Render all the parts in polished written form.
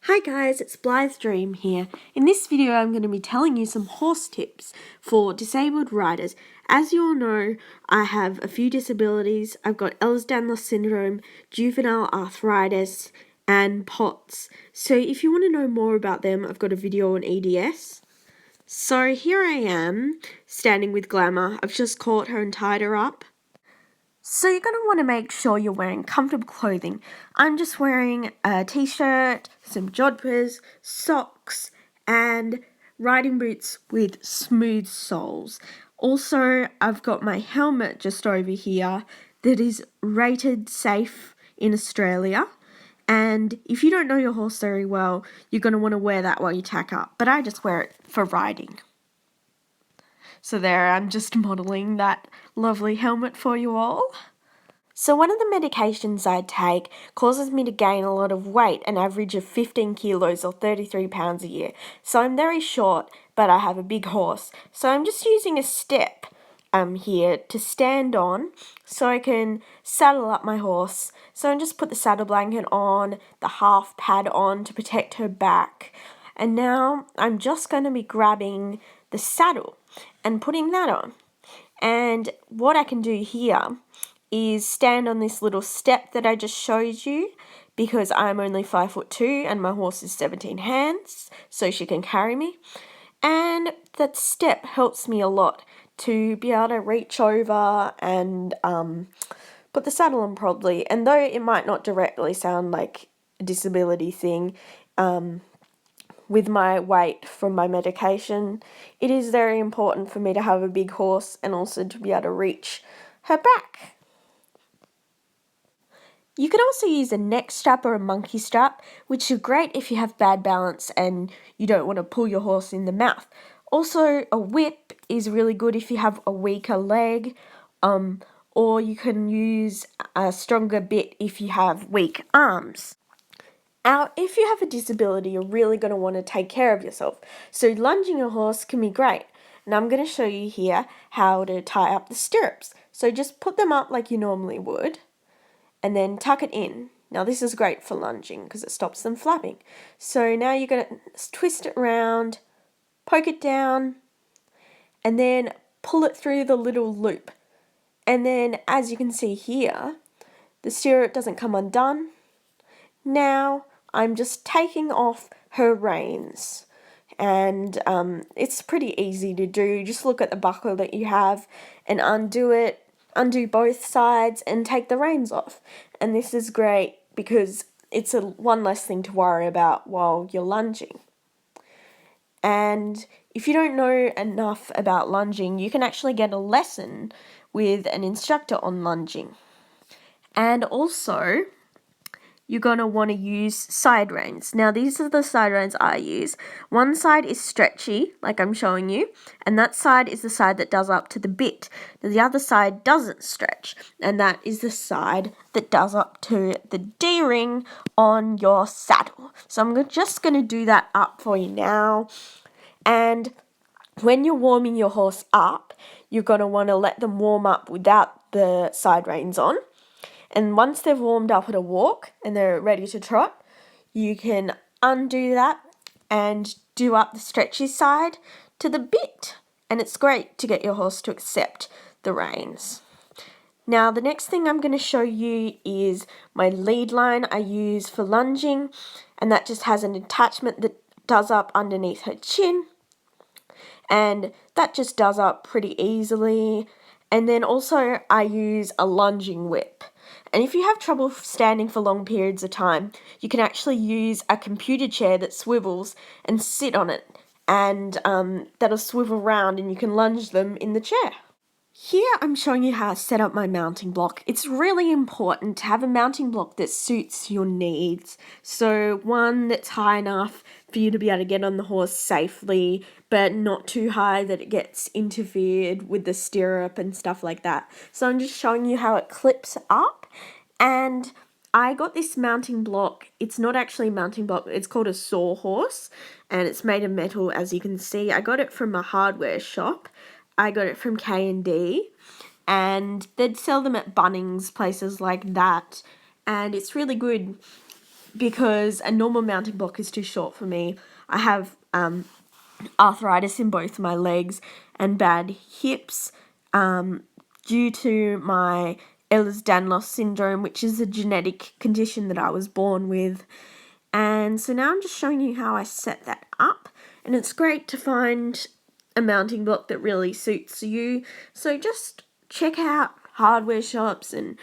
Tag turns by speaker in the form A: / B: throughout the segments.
A: Hi guys, it's Blythe Dream here. In this video I'm going to be telling you some horse tips for disabled riders. As you all know, I have a few disabilities. I've got Ehlers-Danlos syndrome, juvenile arthritis and POTS. So if you want to know more about them, I've got a video on EDS. So here I am, standing with Glamour. I've just caught her and tied her up. So you're going to want to make sure you're wearing comfortable clothing. I'm just wearing a t-shirt, some jodhpurs, socks, and riding boots with smooth soles. Also, I've got my helmet just over here that is rated safe in Australia. And if you don't know your horse very well, you're going to want to wear that while you tack up. But I just wear it for riding. So there, I'm just modelling that lovely helmet for you all. So one of the medications I take causes me to gain a lot of weight, an average of 15 kilos or 33 pounds a year. So I'm very short, but I have a big horse. So I'm just using a step here to stand on so I can saddle up my horse. So I just put the saddle blanket on, the half pad on to protect her back. And now I'm just going to be grabbing the saddle and putting that on. And what I can do here is stand on this little step that I just showed you because I'm only 5'2" and my horse is 17 hands, so she can carry me. And that step helps me a lot to be able to reach over and put the saddle on properly. And though it might not directly sound like a disability thing, with my weight from my medication, it is very important for me to have a big horse and also to be able to reach her back. You can also use a neck strap or a monkey strap, which are great if you have bad balance and you don't want to pull your horse in the mouth. Also, a whip is really good if you have a weaker leg, or you can use a stronger bit if you have weak arms. Now, if you have a disability, you're really going to want to take care of yourself. So lunging a horse can be great. And I'm going to show you here how to tie up the stirrups. So just put them up like you normally would, and then tuck it in. Now this is great for lunging because it stops them flapping. So now you're going to twist it around, poke it down, and then pull it through the little loop. And then as you can see here, the stirrup doesn't come undone. Now I'm just taking off her reins. And it's pretty easy to do. Just look at the buckle that you have and undo it. Undo both sides and take the reins off. And this is great because it's one less thing to worry about while you're lunging. And if you don't know enough about lunging, you can actually get a lesson with an instructor on lunging. And also, you're going to want to use side reins. Now, these are the side reins I use. One side is stretchy, like I'm showing you, and that side is the side that does up to the bit. Now, the other side doesn't stretch, and that is the side that does up to the D-ring on your saddle. So I'm just going to do that up for you now. And when you're warming your horse up, you're going to want to let them warm up without the side reins on. And once they've warmed up at a walk and they're ready to trot, you can undo that and do up the stretchy side to the bit. And it's great to get your horse to accept the reins. Now, the next thing I'm going to show you is my lead line I use for lunging. And that just has an attachment that does up underneath her chin. And that just does up pretty easily. And then also I use a lunging whip. And if you have trouble standing for long periods of time, you can actually use a computer chair that swivels and sit on it. And that'll swivel round and you can lunge them in the chair. Here I'm showing you how to set up my mounting block. It's really important to have a mounting block that suits your needs. So one that's high enough for you to be able to get on the horse safely, but not too high that it gets interfered with the stirrup and stuff like that. So I'm just showing you how it clips up. And I got this mounting block. It's not actually a mounting block. It's called a sawhorse and it's made of metal, as you can see. I got it from a hardware shop. I got it from K&D, and they'd sell them at Bunnings, places like that, and it's really good because a normal mounting block is too short for me. I have arthritis in both my legs and bad hips due to my Ehlers-Danlos syndrome, which is a genetic condition that I was born with. And so now I'm just showing you how I set that up. And it's great to find a mounting block that really suits you. So just check out hardware shops and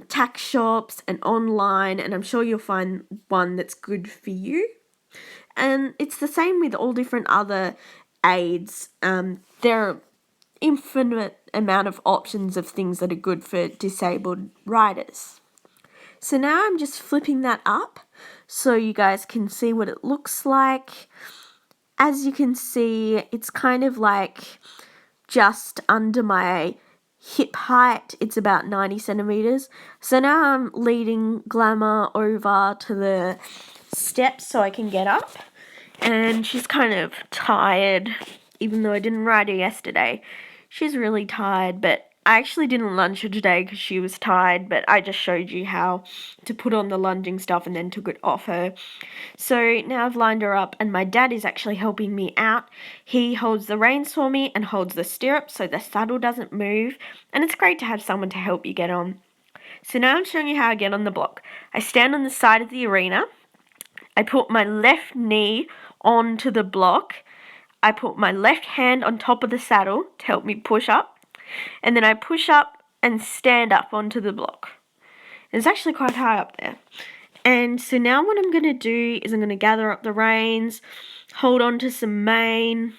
A: tack shops and online, and I'm sure you'll find one that's good for you. And it's the same with all different other aids. There are infinite amount of options of things that are good for disabled riders. So now I'm just flipping that up so you guys can see what it looks like. As you can see, it's kind of like just under my hip height. It's about 90 centimeters. So now I'm leading Glamour over to the steps so I can get up. And she's kind of tired, even though I didn't ride her yesterday. She's really tired, but I actually didn't lunge her today because she was tired, but I just showed you how to put on the lunging stuff and then took it off her. So now I've lined her up, and my dad is actually helping me out. He holds the reins for me and holds the stirrups so the saddle doesn't move, and it's great to have someone to help you get on. So now I'm showing you how I get on the block. I stand on the side of the arena. I put my left knee onto the block. I put my left hand on top of the saddle to help me push up. And then I push up and stand up onto the block. It's actually quite high up there. And so now what I'm going to do is I'm going to gather up the reins, hold on to some mane.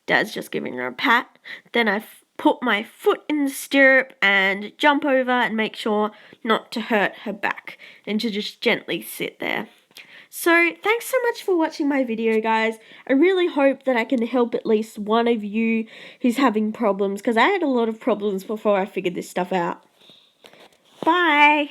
A: Dad's just giving her a pat. Then I put my foot in the stirrup and jump over and make sure not to hurt her back and to just gently sit there. So thanks so much for watching my video, guys. I really hope that I can help at least one of you who's having problems, because I had a lot of problems before I figured this stuff out. Bye!